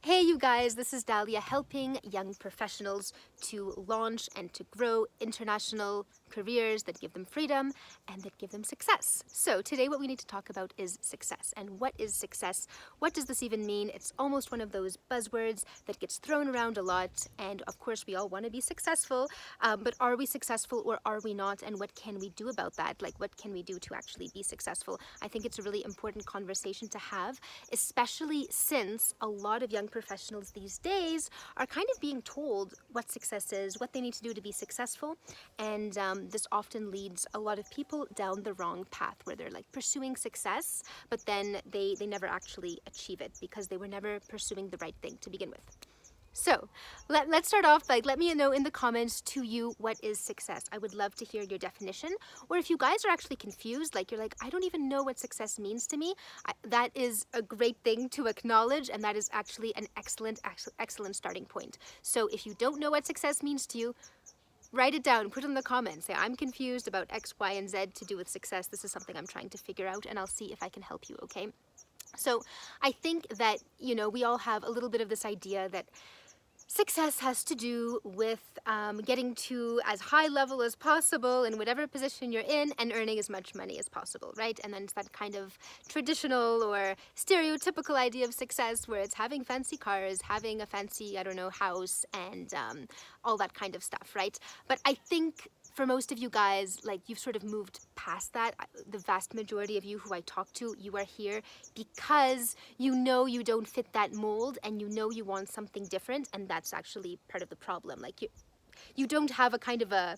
Hey you guys, this is Dahlia helping young professionals to launch and to grow international careers that give them freedom and that give them success. So today what we need to talk about is success. And what is success? What does this even mean? It's almost one of those buzzwords that gets thrown around a lot, and of course we all want to be successful, but are we successful or are we not, and what can we do about that? Like, what can we do to actually be successful? I think it's a really important conversation to have, especially since a lot of young professionals these days are kind of being told what success is, what they need to do to be successful, and this often leads a lot of people down the wrong path where they're like pursuing success, but then they never actually achieve it because they were never pursuing the right thing to begin with. So let's start off, let me know in the comments to you, what is success? I would love to hear your definition. Or if you guys are actually confused, like you're like, I don't even know what success means to me, that is a great thing to acknowledge, and that is actually an excellent starting point. So if you don't know what success means to you, write it down, put it in the comments, say, I'm confused about X, Y, and Z to do with success. This is something I'm trying to figure out, and I'll see if I can help you, okay? So I think that, we all have a little bit of this idea that success has to do with getting to as high level as possible in whatever position you're in and earning as much money as possible, right? And then it's that kind of traditional or stereotypical idea of success where it's having fancy cars, having a fancy, house, and all that kind of stuff, right? But I think for most of you guys, like, you've sort of moved past that. The vast majority of you who I talk to, you are here because you know you don't fit that mold and you know you want something different, and that's actually part of the problem. Like, you don't have a kind of a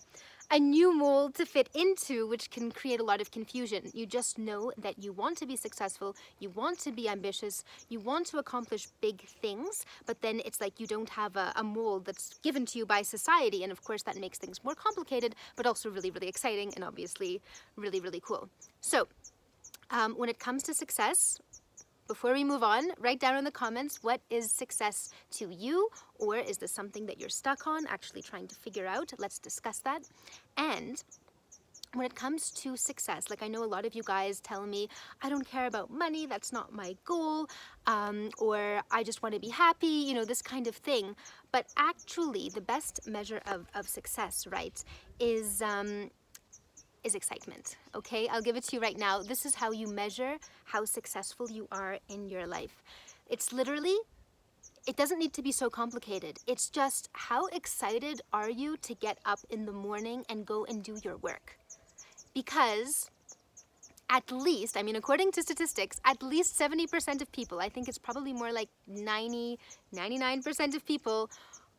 new mold to fit into, which can create a lot of confusion. You just know that you want to be successful, you want to be ambitious, you want to accomplish big things, but then it's like you don't have a mold that's given to you by society, and of course that makes things more complicated, but also really, really exciting, and obviously really, really cool. So when it comes to success, before we move on, write down in the comments, what is success to you? Or is this something that you're stuck on, actually trying to figure out? Let's discuss that. And when it comes to success, like, I know a lot of you guys tell me, I don't care about money, that's not my goal, or I just want to be happy, this kind of thing. But actually, the best measure of success, right, is excitement, okay? I'll give it to you right now. This is how you measure how successful you are in your life. It's literally, it doesn't need to be so complicated. It's just, how excited are you to get up in the morning and go and do your work? Because at least, according to statistics, at least 70% of people, I think it's probably more like 99% of people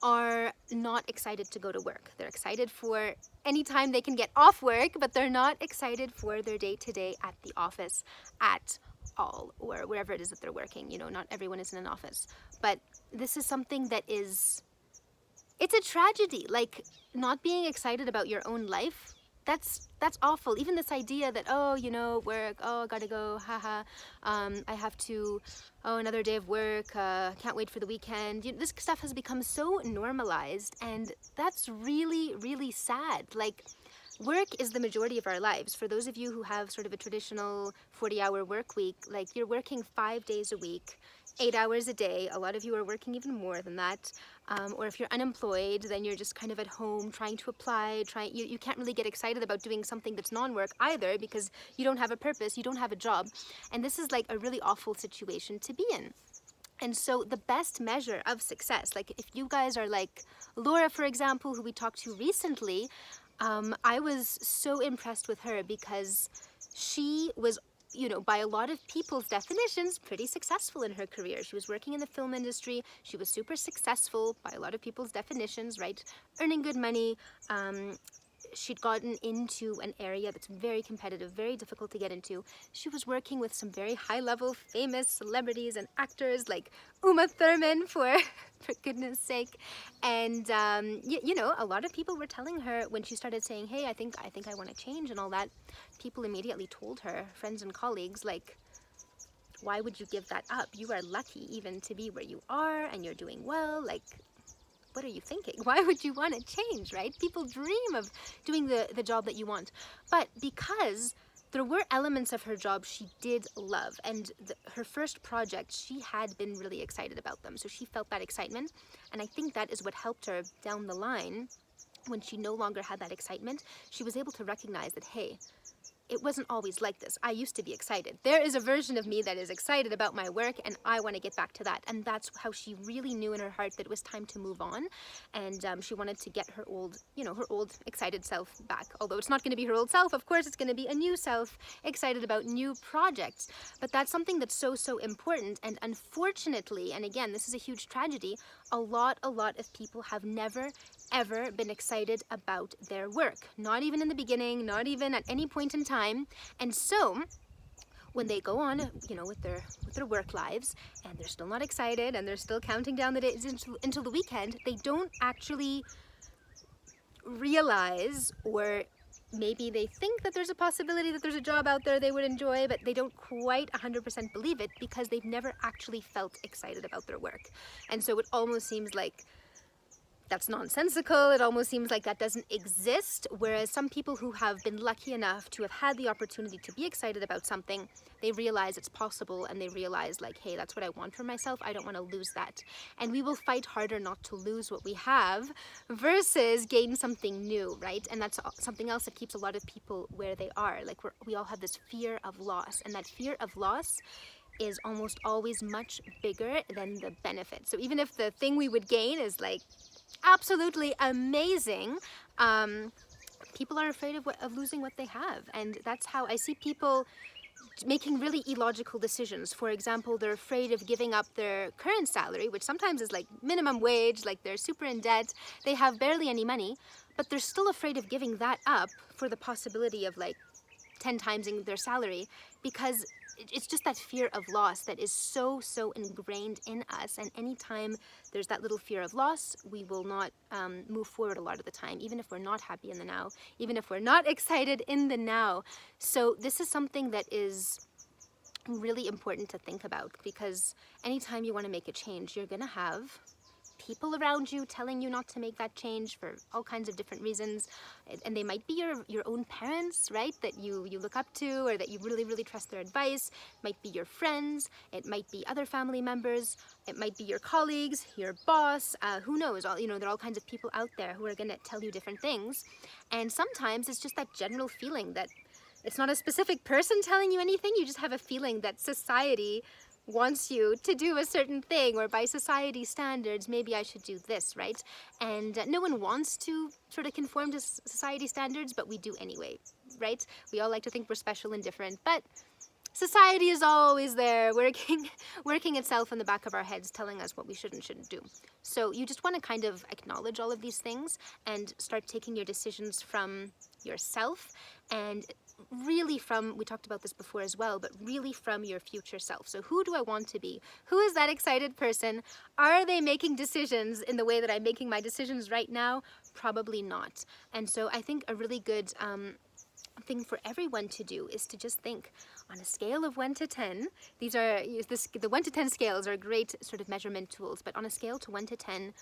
are not excited to go to work. They're excited for any time they can get off work, but they're not excited for their day-to-day at the office at all, or wherever it is that they're working. Not everyone is in an office. But this is something that is, it's a tragedy. Like, not being excited about your own life, that's awful. Even this idea that, work, gotta go, haha, I have to, another day of work, can't wait for the weekend. This stuff has become so normalized, and that's really, really sad. Like, work is the majority of our lives. For those of you who have sort of a traditional 40-hour work week, like, you're working 5 days a week, 8 hours a day. A lot of you are working even more than that. Or if you're unemployed, then you're just kind of at home trying to apply. You can't really get excited about doing something that's non-work either, because you don't have a purpose, you don't have a job. And this is like a really awful situation to be in. And so the best measure of success, like, if you guys are like Laura, for example, who we talked to recently, I was so impressed with her because she was, by a lot of people's definitions, pretty successful in her career. She was working in the film industry. She was super successful by a lot of people's definitions, right? Earning good money. She'd gotten into an area that's very competitive, very difficult to get into. She was working with some very high-level, famous celebrities and actors like Uma Thurman, for goodness sake. And a lot of people were telling her, when she started saying, hey, I think I want to change and all that, people immediately told her, friends and colleagues, like, why would you give that up? You are lucky even to be where you are, and you're doing well. Like, what are you thinking? Why would you want to change, right? People dream of doing the job that you want. But because there were elements of her job she did love, and her first project, she had been really excited about them. So she felt that excitement, and I think that is what helped her down the line. When she no longer had that excitement, she was able to recognize that, hey, it wasn't always like this. I used to be excited. There is a version of me that is excited about my work, and I want to get back to that. And that's how she really knew in her heart that it was time to move on. And she wanted to get her old, her old excited self back. Although it's not going to be her old self, of course, it's going to be a new self, excited about new projects. But that's something that's so, so important. And unfortunately, and again, this is a huge tragedy, a lot of people have never, ever been excited about their work. Not even in the beginning, not even at any point in time. And so when they go on, with their work lives, and they're still not excited, and they're still counting down the days until the weekend, they don't actually realize, or maybe they think that there's a possibility that there's a job out there they would enjoy, but they don't quite 100% believe it because they've never actually felt excited about their work. And so it almost seems like that's nonsensical. It almost seems like that doesn't exist. Whereas some people who have been lucky enough to have had the opportunity to be excited about something, they realize it's possible, and they realize, like, hey, that's what I want for myself. I don't want to lose that. And we will fight harder not to lose what we have versus gain something new, right? And that's something else that keeps a lot of people where they are. Like, we all have this fear of loss, and that fear of loss is almost always much bigger than the benefit. So even if the thing we would gain is like absolutely amazing, people are afraid of losing what they have. And that's how I see people making really illogical decisions. For example, they're afraid of giving up their current salary, which sometimes is like minimum wage, like they're super in debt, they have barely any money, but they're still afraid of giving that up for the possibility of like 10 times their salary, because it's just that fear of loss that is so, so ingrained in us. And anytime there's that little fear of loss, we will not move forward a lot of the time, even if we're not happy in the now, even if we're not excited in the now. So this is something that is really important to think about, because anytime you want to make a change, you're going to have people around you telling you not to make that change for all kinds of different reasons. And they might be your own parents, right, that you look up to, or that you really, really trust their advice. It might be your friends, it might be other family members, it might be your colleagues, your boss, who knows, there are all kinds of people out there who are going to tell you different things. And sometimes it's just that general feeling that it's not a specific person telling you anything, you just have a feeling that society wants you to do a certain thing, or by society standards, maybe I should do this, right? And no one wants to sort of conform to society standards, but we do anyway, right? We all like to think we're special and different, but society is always there working itself in the back of our heads, telling us what we should and shouldn't do. So you just want to kind of acknowledge all of these things and start taking your decisions from yourself, and really from, we talked about this before as well, but really from your future self. So who do I want to be? Who is that excited person? Are they making decisions in the way that I'm making my decisions right now? Probably not. And so I think a really good thing for everyone to do is to just think on a scale of 1 to 10. The 1 to 10 scales are great sort of measurement tools, but on a scale to 1 to 10,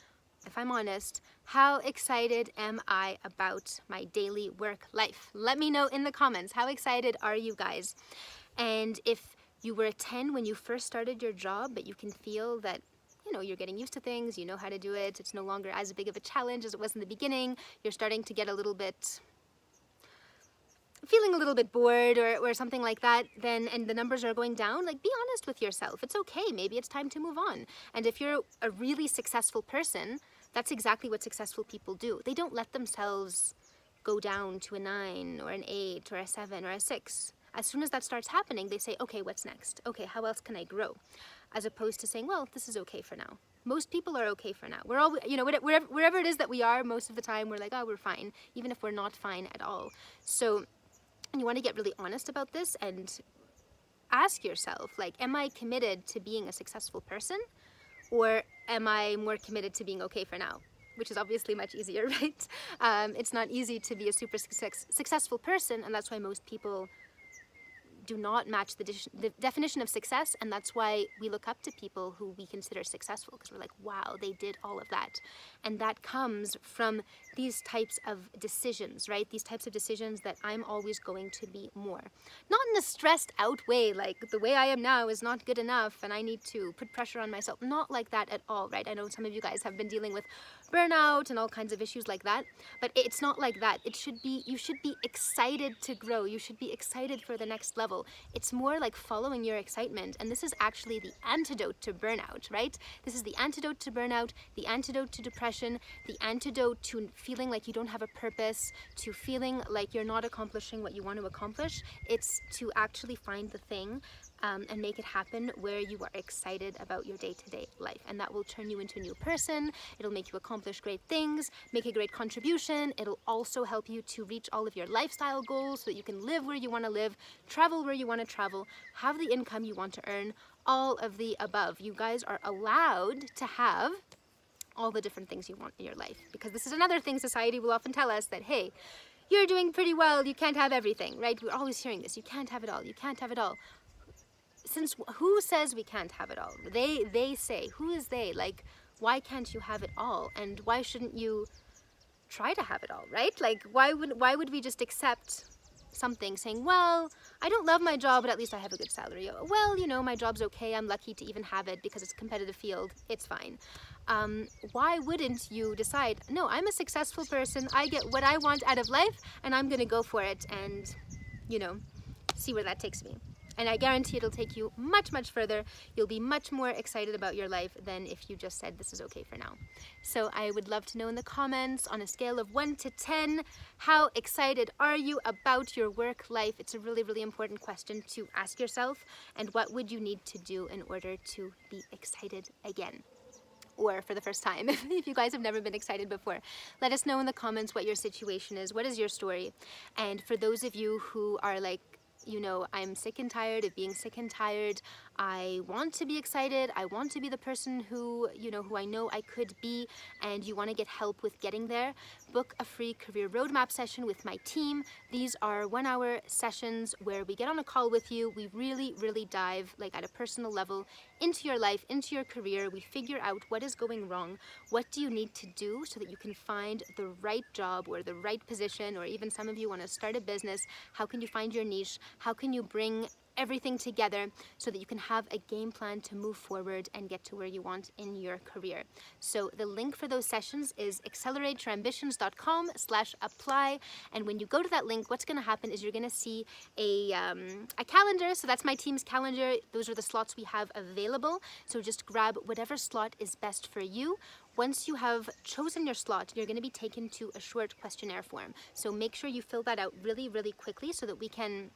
if I'm honest, how excited am I about my daily work life? Let me know in the comments. How excited are you guys? And if you were a 10 when you first started your job, but you can feel that you're getting used to things, you know how to do it, it's no longer as big of a challenge as it was in the beginning, you're starting to get feeling a little bit bored or something like that, then, and the numbers are going down, like, be honest with yourself. It's okay. Maybe it's time to move on. And if you're a really successful person, that's exactly what successful people do. They don't let themselves go down to a 9 or an 8 or a 7 or a 6. As soon as that starts happening, they say, okay, what's next? Okay, how else can I grow? As opposed to saying, well, this is okay for now. Most people are okay for now. We're all, wherever it is that we are, most of the time, we're like, oh, we're fine, even if we're not fine at all. So you want to get really honest about this and ask yourself, like, am I committed to being a successful person, or am I more committed to being okay for now? Which is obviously much easier, right? It's not easy to be a super successful person, and that's why most people do not match the definition of success, and that's why we look up to people who we consider successful, because we're like, wow, they did all of that. And that comes from these types of decisions, right? These types of decisions that I'm always going to be more. Not in a stressed out way, like the way I am now is not good enough and I need to put pressure on myself. Not like that at all, right? I know some of you guys have been dealing with burnout and all kinds of issues like that, but it's not like that. You should be excited to grow. You should be excited for the next level. It's more like following your excitement, and this is actually the antidote to burnout, right? This is the antidote to burnout, the antidote to depression, the antidote to feeling like you don't have a purpose, to feeling like you're not accomplishing what you want to accomplish. It's to actually find the thing and make it happen where you are excited about your day-to-day life, and that will turn you into a new person. It'll make you accomplish great things, make a great contribution. It'll also help you to reach all of your lifestyle goals so that you can live where you want to live, travel where you want to travel, have the income you want to earn, all of the above. You guys are allowed to have all the different things you want in your life, because this is another thing society will often tell us, that hey, you're doing pretty well, you can't have everything, right? We're always hearing this, you can't have it all, you can't have it all. Since who says we can't have it all? They say. Who is they? Like, why can't you have it all? And why shouldn't you try to have it all, right? Like, why would we just accept something saying, well, I don't love my job, but at least I have a good salary. Well, you know, my job's okay. I'm lucky to even have it because it's a competitive field. It's fine. Why wouldn't you decide, no, I'm a successful person. I get what I want out of life and I'm going to go for it and, you know, see where that takes me. And I guarantee it'll take you much, much further. You'll be much more excited about your life than if you just said this is okay for now. So I would love to know in the comments, on a scale of 1 to 10, how excited are you about your work life? It's a really, really important question to ask yourself. And what would you need to do in order to be excited again? Or for the first time, if you guys have never been excited before. Let us know in the comments what your situation is. What is your story? And for those of you who are like, you know, I'm sick and tired of being sick and tired. I want to be excited. I want to be the person who, you know, who I know I could be, and you want to get help with getting there. Book a free career roadmap session with my team. These are 1-hour sessions where we get on a call with you. We really, really dive, like at a personal level, into your life, into your career. We figure out what is going wrong. What do you need to do so that you can find the right job or the right position, or even some of you want to start a business. How can you find your niche? How can you bring everything together so that you can have a game plan to move forward and get to where you want in your career? So the link for those sessions is accelerateYourAmbitions.com/apply. And when you go to that link, what's going to happen is you're going to see a calendar. So that's my team's calendar. Those are the slots we have available. So just grab whatever slot is best for you. Once you have chosen your slot, you're going to be taken to a short questionnaire form. So make sure you fill that out really, really quickly so that we can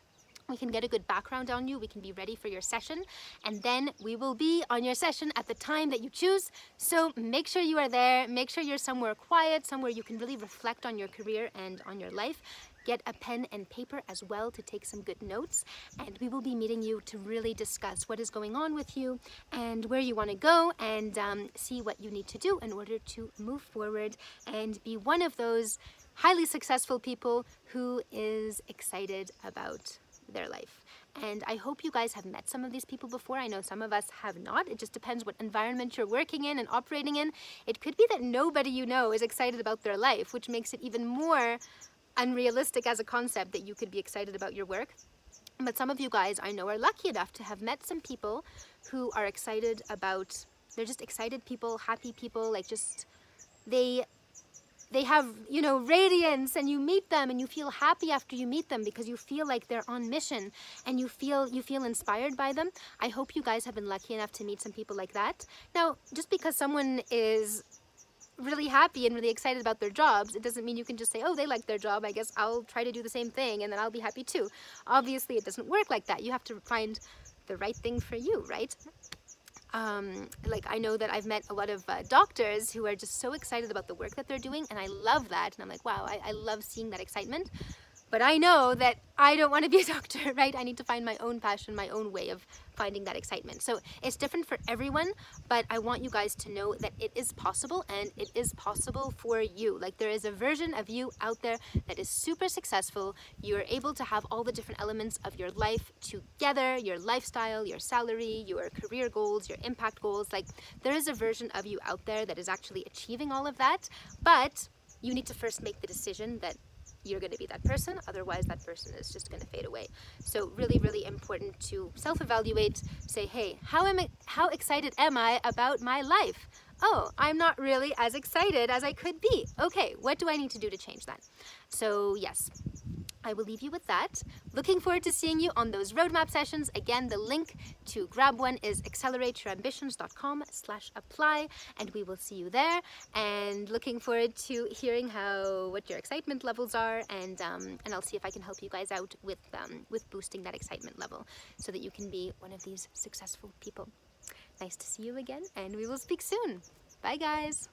get a good background on you. We can be ready for your session, and then we will be on your session at the time that you choose. So make sure you are there. Make sure you're somewhere quiet, somewhere you can really reflect on your career and on your life. Get a pen and paper as well to take some good notes, and we will be meeting you to really discuss what is going on with you and where you want to go, and see what you need to do in order to move forward and be one of those highly successful people who is excited about their life. And I hope you guys have met some of these people before. I know some of us have not. It just depends what environment you're working in and operating in. It could be that nobody you know is excited about their life, which makes it even more unrealistic as a concept that you could be excited about your work. But some of you guys I know are lucky enough to have met some people who are excited about, they're just excited people, happy people, like just they have, you know, radiance, and you meet them and you feel happy after you meet them because you feel like they're on mission and you feel inspired by them. I hope you guys have been lucky enough to meet some people like that. Now, just because someone is really happy and really excited about their jobs, it doesn't mean you can just say, oh, they like their job, I guess I'll try to do the same thing and then I'll be happy too. Obviously, it doesn't work like that. You have to find the right thing for you, right? Like I know that I've met a lot of doctors who are just so excited about the work that they're doing, and I love that, and I'm like, wow, I love seeing that excitement. But I know that I don't want to be a doctor, right? I need to find my own passion, my own way of finding that excitement. So it's different for everyone, but I want you guys to know that it is possible, and it is possible for you. Like, there is a version of you out there that is super successful. You're able to have all the different elements of your life together, your lifestyle, your salary, your career goals, your impact goals. Like, there is a version of you out there that is actually achieving all of that, but you need to first make the decision that you're going to be that person, otherwise that person is just going to fade away. So really, really important to self-evaluate, say, hey, how excited am I about my life? Oh, I'm not really as excited as I could be. Okay, what do I need to do to change that? So yes, I will leave you with that. Looking forward to seeing you on those roadmap sessions. Again, the link to grab one is accelerateYourAmbitions.com/apply, and we will see you there. And looking forward to hearing what your excitement levels are, and I'll see if I can help you guys out with boosting that excitement level so that you can be one of these successful people. Nice to see you again, and we will speak soon. Bye, guys.